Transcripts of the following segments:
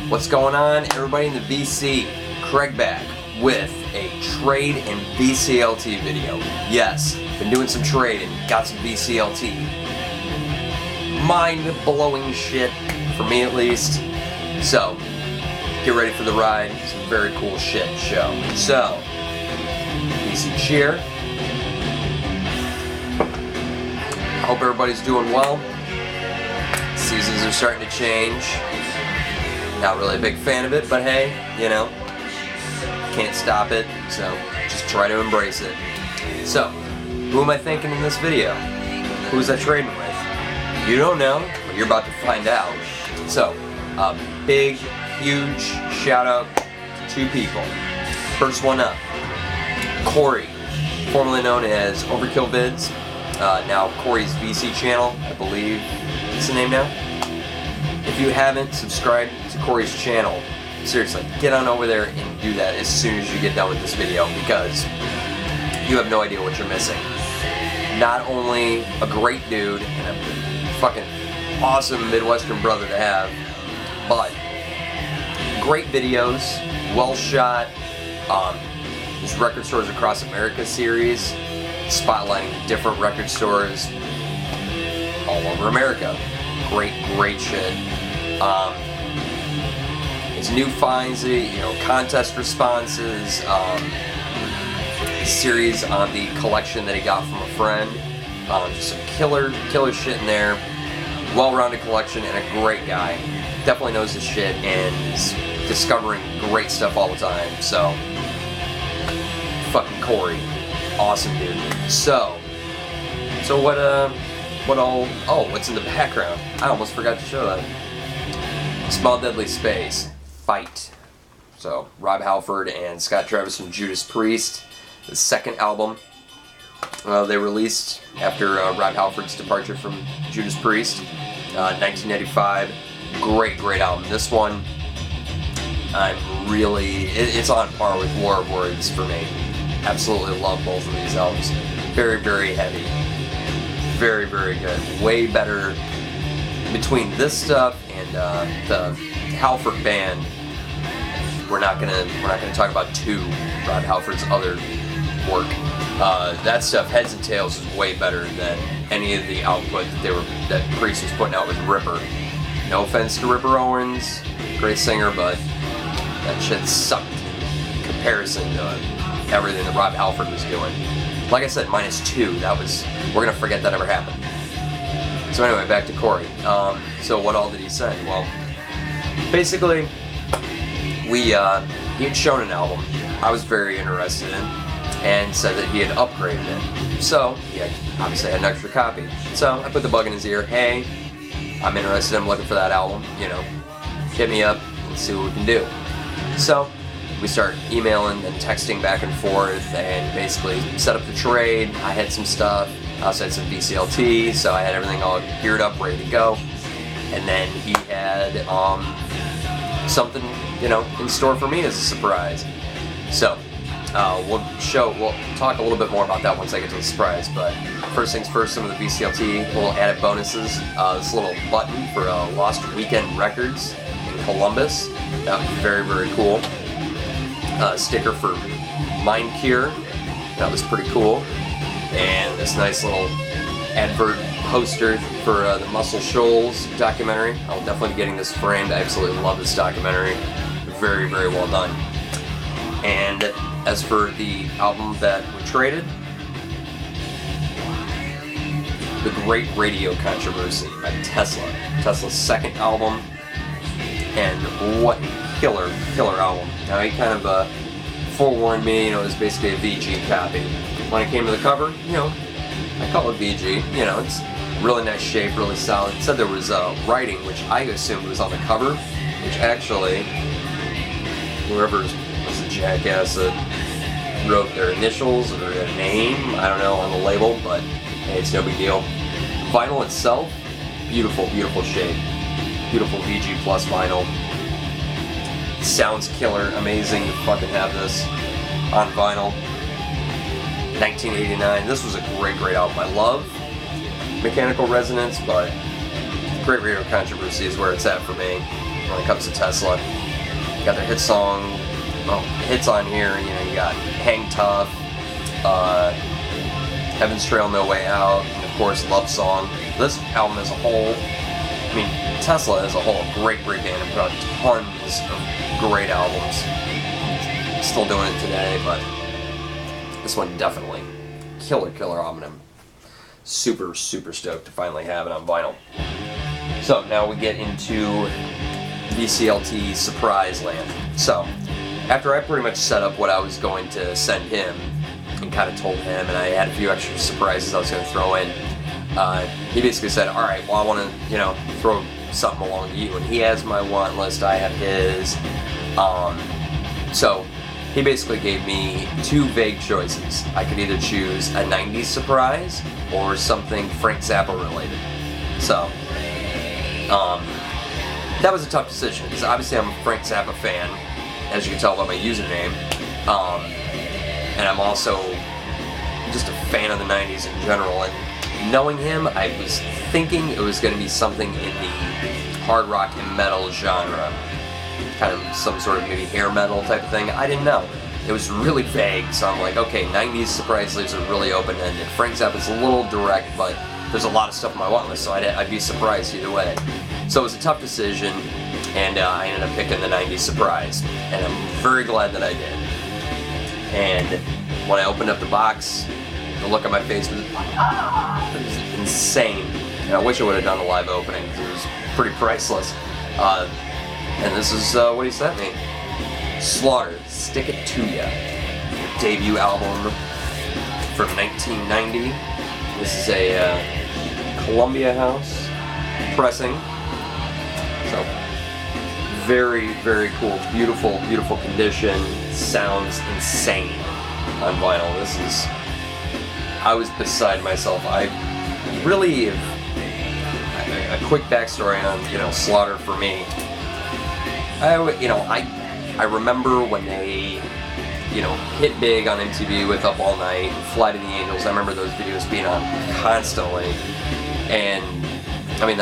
What's going on, everybody in the VC? Craig back with a Trade and VCLT video. Yes, been doing some trading, got some VCLT. Mind-blowing shit, for me at least. So, get ready for the ride. Some very cool shit to show. So, VC cheer. Hope everybody's doing well. Seasons are starting to change. Not really a big fan of it, but hey, you know, can't stop it, so just try to embrace it. So, who am I thinking in this video? Who's I trading with? You don't know, but you're about to find out. So, a big, huge shout out to two people. First one up, Cory, formerly known as Overkill Vids, now Cory's VC channel, I believe it's the name now. If you haven't subscribed to Cory's channel, seriously, get on over there and do that as soon as you get done with this video, because you have no idea what you're missing. Not only a great dude and a fucking awesome Midwestern brother to have, but great videos, well shot. His Record Stores Across America series, spotlighting different record stores all over America. Great shit. His new finds, contest responses, series on the collection that he got from a friend. Just some killer shit in there. Well-rounded collection and a great guy. Definitely knows his shit and is discovering great stuff all the time. So, fucking Cory, awesome dude. So what's in the background? I almost forgot to show that. Small Deadly Space, Fight. So, Rob Halford and Scott Travis from Judas Priest, the second album they released after Rob Halford's departure from Judas Priest, 1995. Great album. This one, it's on par with War of Words for me. Absolutely love both of these albums. Very heavy. Very good. Way better between this stuff and the Halford band. We're not gonna talk about Rob Halford's other work. That stuff, Heads and Tails, is way better than any of the output that Priest was putting out with Ripper. No offense to Ripper Owens, great singer, but that shit sucked in comparison to everything that Rob Halford was doing. Like I said, -2. We're gonna forget that ever happened. So anyway, back to Cory. So what all did he say? Well, basically, he had shown an album I was very interested in, and said that he had upgraded it. So he obviously had an extra copy. So I put the bug in his ear. Hey, I'm interested. I'm looking for that album. Hit me up and see what we can do. So we start emailing and texting back and forth, and basically set up the trade. I had some stuff. I also had some VCLT, so I had everything all geared up, ready to go. And then he had something, in store for me as a surprise. So we'll talk a little bit more about that once I get to the surprise. But first things first, some of the VCLT little added bonuses. This little button for Lost Weekend Records in Columbus. That was very cool. Sticker for Mind Cure. That was pretty cool. And this nice little advert poster for the Muscle Shoals documentary. I'll definitely be getting this framed. I absolutely love this documentary. Very well done. And as for the album that we traded, The Great Radio Controversy by Tesla. Tesla's second album. And what killer album. Now he kind of forewarned me, it was basically a VG copy. When it came to the cover, I call it VG. It's really nice shape, really solid. It said there was writing, which I assumed was on the cover, which actually, whoever was a jackass that wrote their initials or their name, I don't know, on the label, but hey, it's no big deal. Vinyl itself, beautiful shape. Beautiful VG Plus vinyl. Sounds killer, amazing to fucking have this on vinyl. 1989, this was a great album. I love Mechanical Resonance, but Great Radio Controversy is where it's at for me. when it comes to Tesla. Got their hit song, well, hits on here. You know, you got Hang Tough, Heaven's Trail, No Way Out, and of course Love Song. This album as a whole, I mean, Tesla as a whole, great band, and put out tons of great albums. Still doing it today, but this one definitely killer album. I'm super stoked to finally have it on vinyl. So now we get into VCLT surprise land. So after I pretty much set up what I was going to send him and kind of told him, and I had a few extra surprises I was going to throw in, he basically said, all right, well, I want to, you know, throw something along to you. And he has my want list, I have his. So he basically gave me two vague choices. I could either choose a 90s surprise or something Frank Zappa related. So that was a tough decision, because obviously I'm a Frank Zappa fan, as you can tell by my username, and I'm also just a fan of the 90s in general, and knowing him, I was thinking it was going to be something in the hard rock and metal genre, kind of some sort of maybe hair metal type of thing. I didn't know. It was really vague, so I'm like, okay, 90s surprise leaves are really open-ended. Frank Zappa's a little direct, but there's a lot of stuff on my want list, so I'd be surprised either way. So it was a tough decision, and I ended up picking the 90s surprise, and I'm very glad that I did. And when I opened up the box, the look on my face was, it was insane. And I wish I would have done a live opening, because it was pretty priceless. And this is what he sent me. Slaughter, Stick It To Ya, debut album from 1990. This is a Columbia House pressing. So very cool, beautiful condition. Sounds insane on vinyl. This is, I was beside myself. I really, a quick backstory on, you know, Slaughter for me. I remember when they, you know, hit big on MTV with Up All Night, Fly to the Angels. I remember those videos being on constantly, and I mean,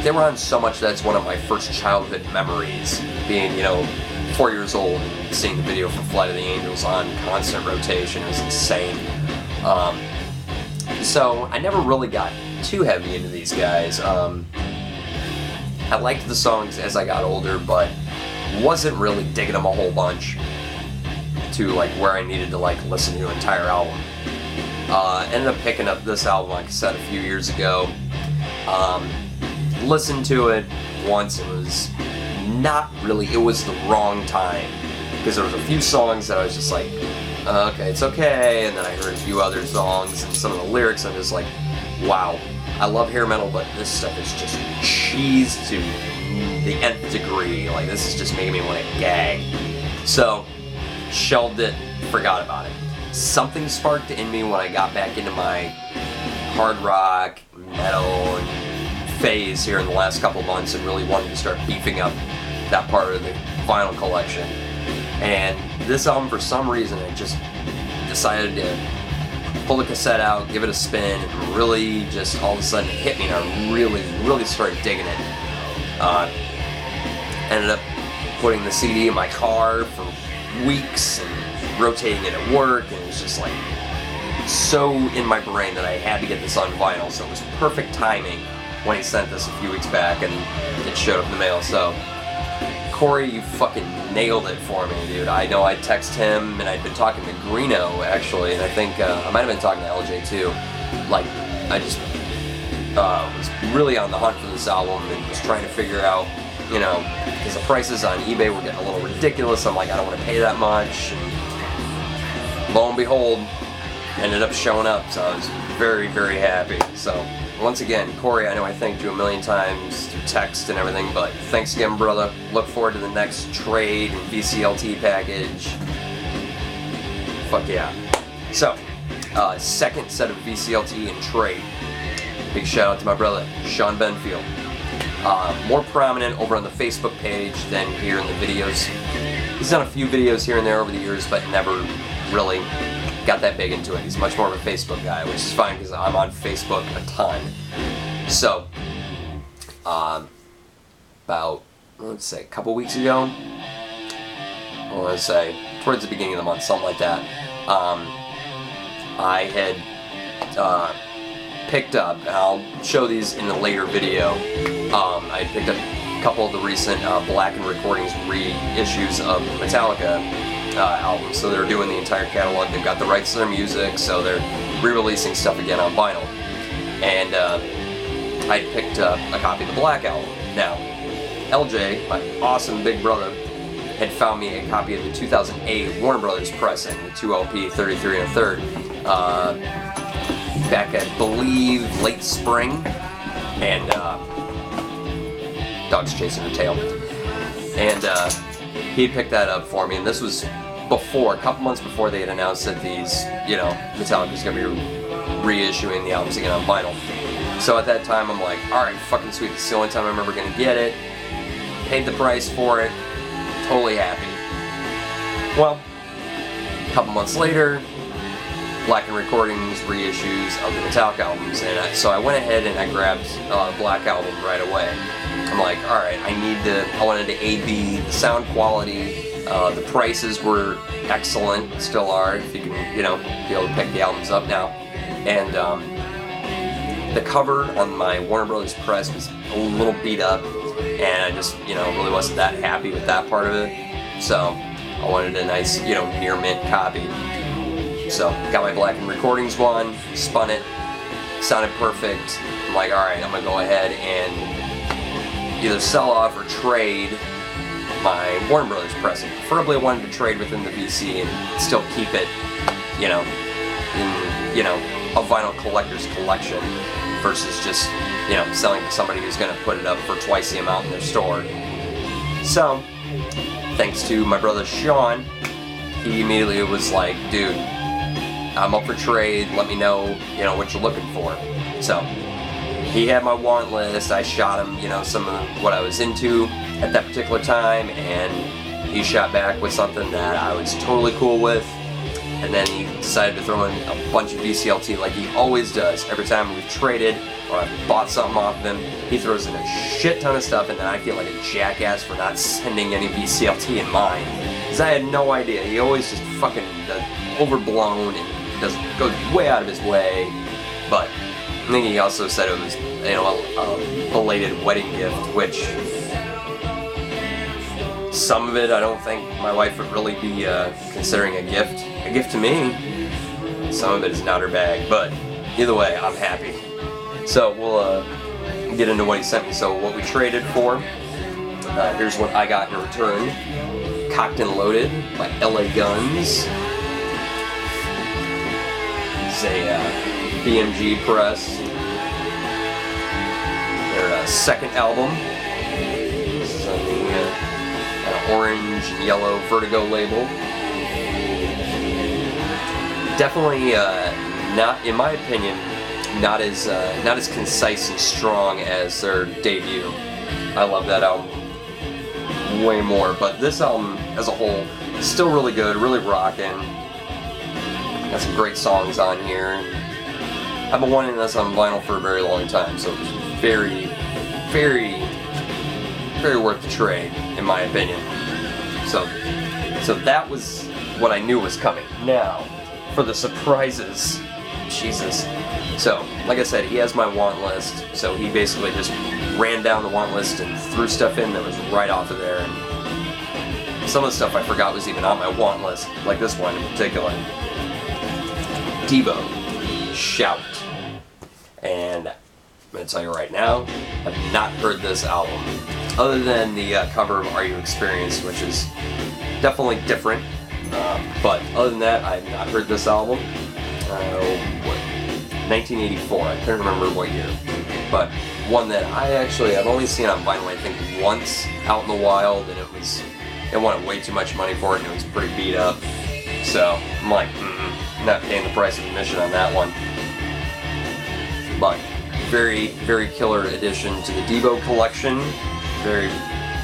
they were on so much. That's one of my first childhood memories, being, you know, 4 years old and seeing the video for Fly to the Angels on constant rotation. It was insane. So I never really got too heavy into these guys. I liked the songs as I got older, but wasn't really digging them a whole bunch to like where I needed to like listen to an entire album. Ended up picking up this album, like I said, a few years ago. Listened to it once. It was not really, it was the wrong time, because there was a few songs that I was just like, okay, it's okay, and then I heard a few other songs and some of the lyrics, I'm just like, wow, I love hair metal, but this stuff is just cheese to the nth degree. Like, this is just making me want to gag. So, shelved it, forgot about it. Something sparked in me when I got back into my hard rock, metal, and phase here in the last couple months, and really wanted to start beefing up that part of the vinyl collection. And this album, for some reason, I just decided to pull the cassette out, give it a spin, and really just all of a sudden it hit me, and I really started digging it. Ended up putting the CD in my car for weeks and rotating it at work, and it was just like so in my brain that I had to get this on vinyl. So it was perfect timing when he sent this a few weeks back, and it showed up in the mail. So Cory, you fucking nailed it for me, dude. I know I texted him, and I'd been talking to Greeno, actually, and I think I might have been talking to LJ too. Like, I just was really on the hunt for this album and was trying to figure out, you know, because the prices on eBay were getting a little ridiculous. I'm like, I don't want to pay that much. And lo and behold, ended up showing up, so I was very happy. So once again, Cory, I know I thanked you a million times through text and everything, but thanks again, brother. Look forward to the next trade and VCLT package. Fuck yeah. So, second set of VCLT and trade. Big shout out to my brother, Sean Benfield. More prominent over on the Facebook page than here in the videos. He's done a few videos here and there over the years, but never really got that big into it. He's much more of a Facebook guy, which is fine because I'm on Facebook a ton. So, about let's say a couple weeks ago, I want to say towards the beginning of the month, something like that, I had picked up, and I'll show these in the later video, I had picked up a couple of the recent Blackened Recordings reissues of Metallica albums. So they're doing the entire catalog, they've got the rights to their music, so they're re-releasing stuff again on vinyl. And I picked up a copy of the Black Album. Now, LJ, my awesome big brother, had found me a copy of the 2008 Warner Brothers pressing, the 2 LP 33 1/3, back I believe late spring, and dog's chasing her tail. And he picked that up for me, and this was before, a couple months before they had announced that these, you know, Metallica's gonna be reissuing the albums again on vinyl. So at that time, I'm like, alright, fucking sweet, this is the only time I'm ever gonna get it. Paid the price for it, totally happy. Well, a couple months later, Blackened Recordings reissues of the Metallica albums, and so I went ahead and I grabbed Black Album right away. I'm like, alright, I wanted to A/B the sound quality. The prices were excellent, still are, if you can, you know, be able to pick the albums up now. And the cover on my Warner Brothers press was a little beat up, and I just, you know, really wasn't that happy with that part of it. So I wanted a nice, you know, near mint copy. So got my Blackened Recordings one, spun it, sounded perfect. I'm like, alright, I'm gonna go ahead and either sell off or trade my Warner Brothers pressing. Preferably I wanted to trade within the VC and still keep it, you know, in, you know, a vinyl collector's collection versus just, you know, selling to somebody who's going to put it up for twice the amount in their store. So, thanks to my brother Shawn, he immediately was like, dude, I'm up for trade, let me know, you know, what you're looking for. So, he had my want list, I shot him, you know, some of what I was into at that particular time, and he shot back with something that I was totally cool with. And then he decided to throw in a bunch of VCLT like he always does. Every time we've traded or I've bought something off of him, he throws in a shit ton of stuff, and then I feel like a jackass for not sending any VCLT in mine. Because I had no idea. He always just fucking overblown and goes way out of his way. But I think he also said it was, you know, a belated wedding gift, which some of it I don't think my wife would really be considering a gift to me. Some of it is not her bag, but either way, I'm happy. So we'll get into what he sent me. So what we traded for, here's what I got in return. Cocked and Loaded by LA Guns. It's a BMG press. Their second album. This is on the orange and yellow Vertigo label. Definitely not, in my opinion, not as concise and strong as their debut. I love that album way more, but this album as a whole is still really good, really rocking. Got some great songs on here. I've been wanting this on vinyl for a very long time, so it was very, very, very worth the trade, in my opinion. So that was what I knew was coming. Now, for the surprises, Jesus. So, like I said, he has my want list, so he basically just ran down the want list and threw stuff in that was right off of there. And some of the stuff I forgot was even on my want list, like this one in particular. Devo, Shout. And I'm going to tell you right now, I've not heard this album, other than the cover of Are You Experienced, which is definitely different. But other than that, I've not heard this album. 1984, I can't remember what year. But one that I've only seen on vinyl, I think, once out in the wild, and it wanted way too much money for it, and it was pretty beat up. So I'm like, not paying the price of admission on that one. But very, very killer addition to the Devo collection. Very,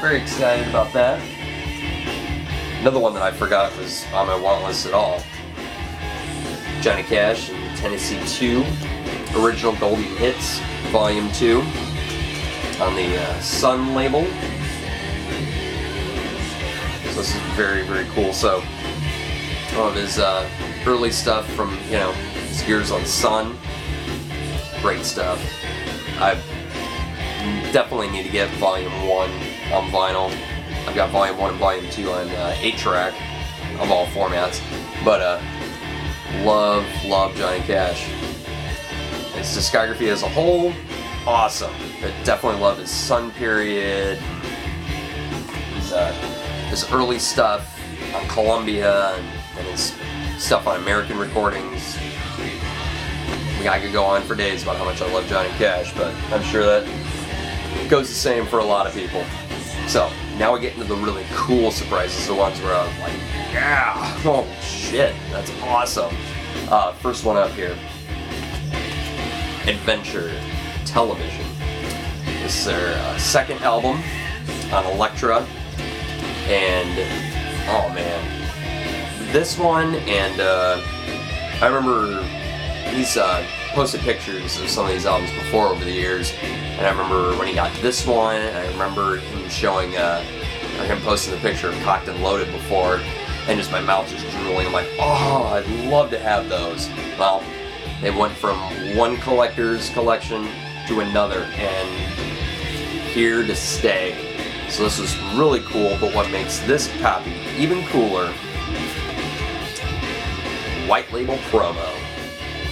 very excited about that. Another one that I forgot was on my want list at all. Johnny Cash and Tennessee 2, Original Golden Hits, Volume 2, on the Sun label. this is very, very cool. So, all of his early stuff from, you know, his years on Sun, great stuff. I definitely need to get Volume 1 on vinyl. I've got Volume 1 and Volume 2 on 8-track of all formats. But love Johnny Cash. His discography as a whole, awesome. I definitely love his Sun period. His early stuff on Columbia and his stuff on American recordings. I could go on for days about how much I love Johnny Cash, but I'm sure that goes the same for a lot of people. So, now we get into the really cool surprises, the ones where I'm like, yeah, oh shit, that's awesome. First one up here, Adventure Television. This is their second album on Elektra, and oh man, this one, and I remember he's posted pictures of some of these albums before over the years, and I remember when he got this one, and I remember him showing, or him posting the picture of Cocked and Loaded before, and just my mouth just drooling. I'm like, oh, I'd love to have those. Well, they went from one collector's collection to another, and here to stay. So this was really cool, but what makes this copy even cooler, white label promo.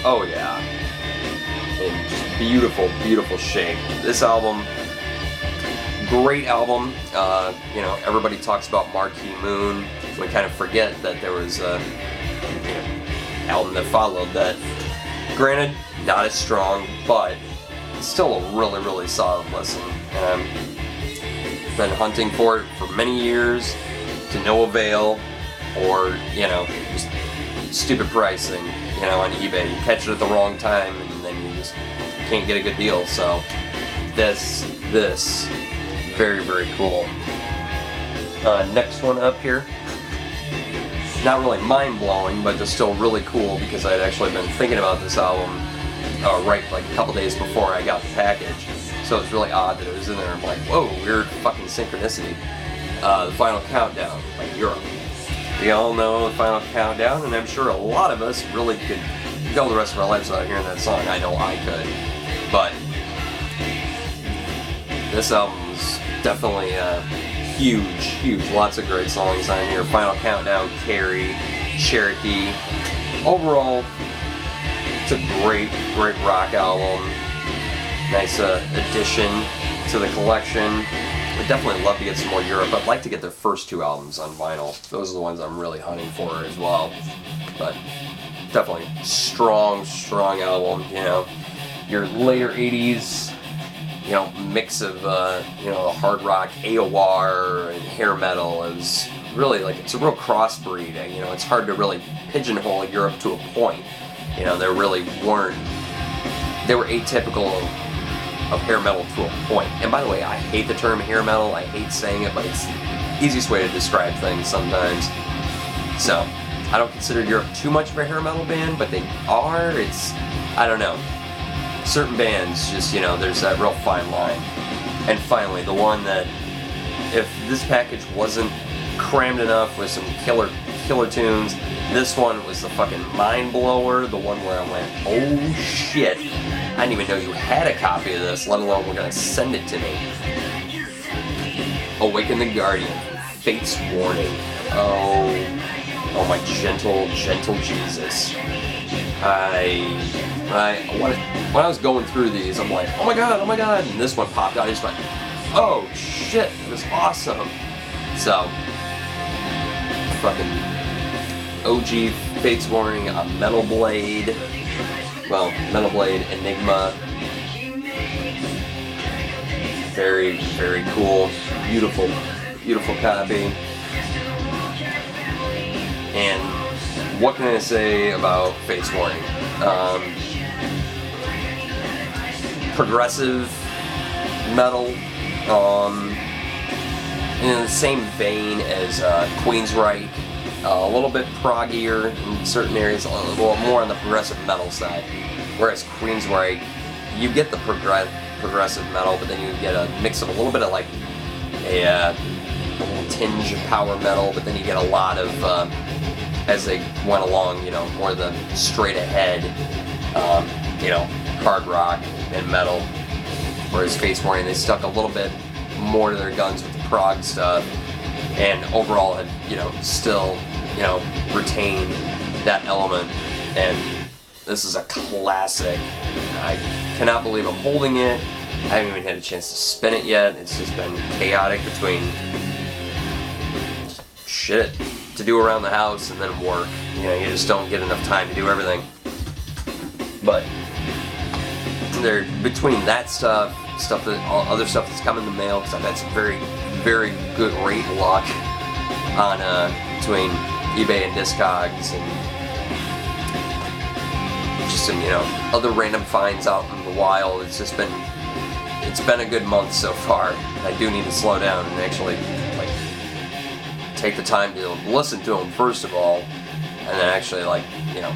Oh yeah, in just beautiful, beautiful shape. This album, great album. You know, everybody talks about Marquee Moon. We kind of forget that there was a album that followed that. Granted, not as strong, but still a really, really solid listen. Been hunting for it for many years, to no avail, or, you know, just stupid pricing, you know, on eBay. You catch it at the wrong time, and then you just can't get a good deal. So, this, very, very cool. Next one up here. Not really mind-blowing, but just still really cool, because I'd actually been thinking about this album right like a couple days before I got the package. So it's really odd that it was in there. I'm like, whoa, weird fucking synchronicity. The Final Countdown by Europe. We all know the Final Countdown, and I'm sure a lot of us really could go the rest of our lives without hearing that song. I know I could. But this album's definitely huge, huge. Lots of great songs on here. Final Countdown, Carrie, Cherokee. Overall, it's a great, great rock album. Nice addition to the collection. I'd definitely love to get some more Europe. I'd like to get their first two albums on vinyl. Those are the ones I'm really hunting for as well. But definitely strong, strong album. You know, your later 80s, you know, mix of you know, hard rock, AOR, and hair metal is really like, it's a real crossbreed. You know, it's hard to really pigeonhole Europe to a point. You know, they really weren't. They were atypical of hair metal to a point. And by the way, I hate the term hair metal. I hate saying it, but it's the easiest way to describe things sometimes. So, I don't consider Europe too much of a hair metal band, but they are. It's, I don't know. Certain bands just, you know, there's that real fine line. And finally, the one that, if this package wasn't crammed enough with some killer tunes, this one was the fucking mind blower, the one where I went, oh shit, I didn't even know you had a copy of this, let alone we're gonna send it to me. Awaken the Guardian, Fate's Warning. Oh my gentle, gentle Jesus. When I was going through these, I'm like, oh my god, and this one popped out, I just went, oh shit, it was awesome. So, fucking OG Fate's Warning, a Metal Blade, well, Metal Blade Enigma. Very, very cool, beautiful, beautiful copy. And what can I say about Fate's Warning? Progressive metal, in the same vein as Queensryche. A little bit proggier in certain areas, a little more on the progressive metal side. Whereas Queensryche, you get the progressive metal, but then you get a mix of a little bit of like a a little tinge of power metal, but then you get a lot of, as they went along, you know, more the straight ahead, you know, hard rock and metal. Whereas Face Warning, they stuck a little bit more to their guns with the prog stuff, and overall had, you know, still, you know, retained that element. And this is a classic. I cannot believe I'm holding it. I haven't even had a chance to spin it yet. It's just been chaotic between shit to do around the house and then work. You know, you just don't get enough time to do everything. But there, between that stuff that other stuff that's come in the mail, because I've had some very, very good rate luck on between eBay and Discogs, and just some, you know, other random finds out in the wild. It's been a good month so far. I do need to slow down and actually, like, take the time to listen to them first of all, and then actually, like, you know,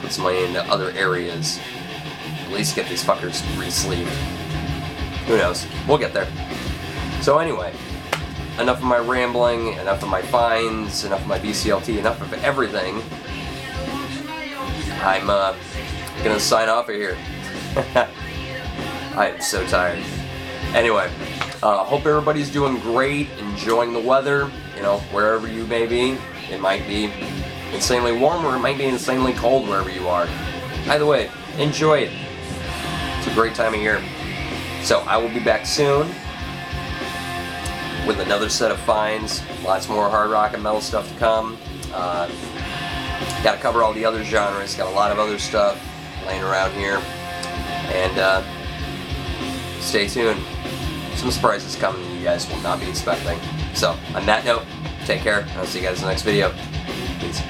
put some money into other areas. At least get these fuckers re-sleeved. Who knows? We'll get there. So anyway, enough of my rambling, enough of my finds, enough of my VCLT, enough of everything. I'm gonna sign off of here. I am so tired. Anyway, hope everybody's doing great, enjoying the weather, you know, wherever you may be. It might be insanely warm, or it might be insanely cold wherever you are. Either way, enjoy it. It's a great time of year. So I will be back soon with another set of finds. Lots more hard rock and metal stuff to come. Got to cover all the other genres. Got a lot of other stuff laying around here. And stay tuned. Some surprises coming that you guys will not be expecting. So on that note, take care. I'll see you guys in the next video. Peace.